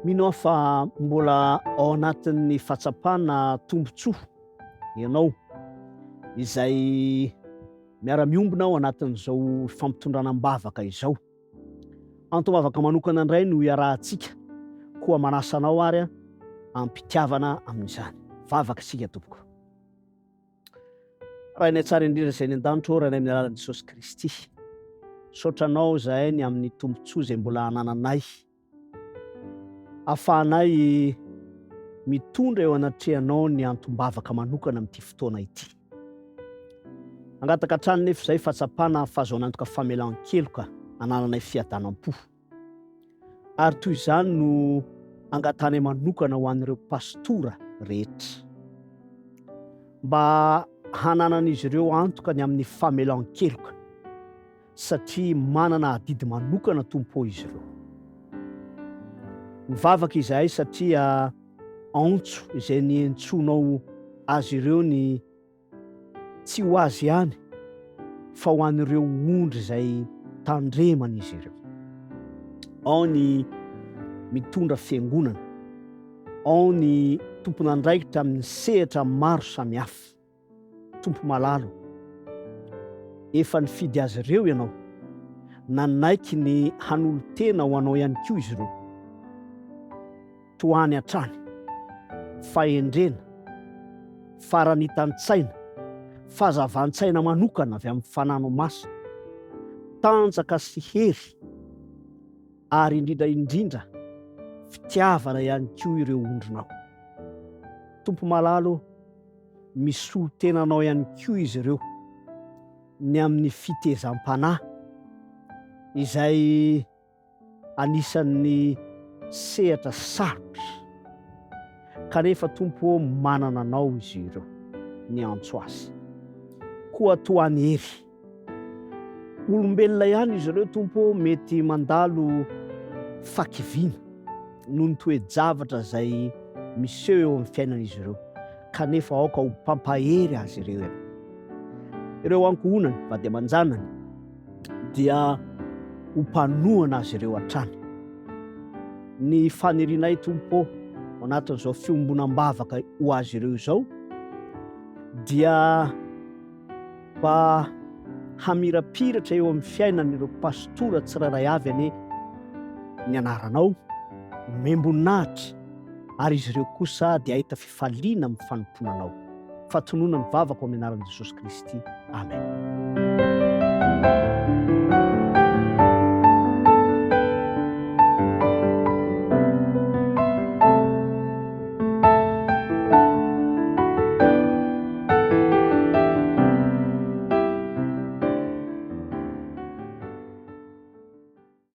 mino fa mbola ao anatin'ny fahatsapana tombontsoa ianao izay miara-miombona ao anatin'izao fampitondranam-bavaka izao. Antom-bavaka manokana indray no iarahantsika, koa manasanao ary a ampitiavana amin'izany. Vavaka sika tompoko. Raha inay tsara indrindra izay ny an-danitra raha inay amin'ny alalan'i Jesosy Kristy. Saotranao zahay ny amin'ny tombontsoa izay mbola anananay. Ahafahanay mitondra eo anatrehanao ny antom-bavaka manokana amin'ity fotoana ity. Angataka hatrany nefa izay fahatsapana fahazoanantoka famelan-keloka anananay fiadanam-po. Ary toy izany no angatanay manokana ho an'ireo pastora rehetra, mba hananan'izy ireo antoka ny amin'ny famelan-keloka, satria manana adidy manokana tompo izy ireo. Mivavaka izahay satria antso izay nientsonao azy ireo ny tsy ho azy ihany fa ho an'ireo ondry izay tandremana izy ireo. Ao ny mitondra fiangonana, ao ny tompon'andraikitra amin'ny sehatra maro samihafa. Tompo malalo, efa nifidy azy ireo ianao, nanaiky ny hanolo-tena ho anao ihany koa izy ireo. Toany hatrany, fahendrena, faranitantsaina, fahazavan-tsaina manokana avy amin'ny fanano masina, tanjaka sy hery, ary indrindra fitiavana ihany koa ireo ondrinao. Tompo malalo, misolo tenanao ihany koa izy ireo ny amin'ny fitezam-panahy izay anisan'ny sehatra sarotra, kanefa tompo manana anao izy ireo ny antso azy. Koa toany hery, olombelona ihany izy ireo tompo, mety mandalo fakiviana noho ny toe-javatra izay miseho eo amin'ny fiainan'izy ireo, kanefa aoka ho mpampahery azy ireo ihany. Ireo ankohonany, vady aman-janany, dia ho mpanohana azy ireo hatrany. Ny fanirianay tompo ao anatin'izao fiombonam-bavaka ho azy ireo izao dia mba hamirapiratra eo amin'ny fiainan'ireo pastora tsirairay avy ane ny anaranao, membonahitra, ary izy ireo kosa dia ahita fifaliana amin'ny fanomponanao. Fatonona ny vavaka ao amin'ny anaran'i Jesosy Kristy. Amen.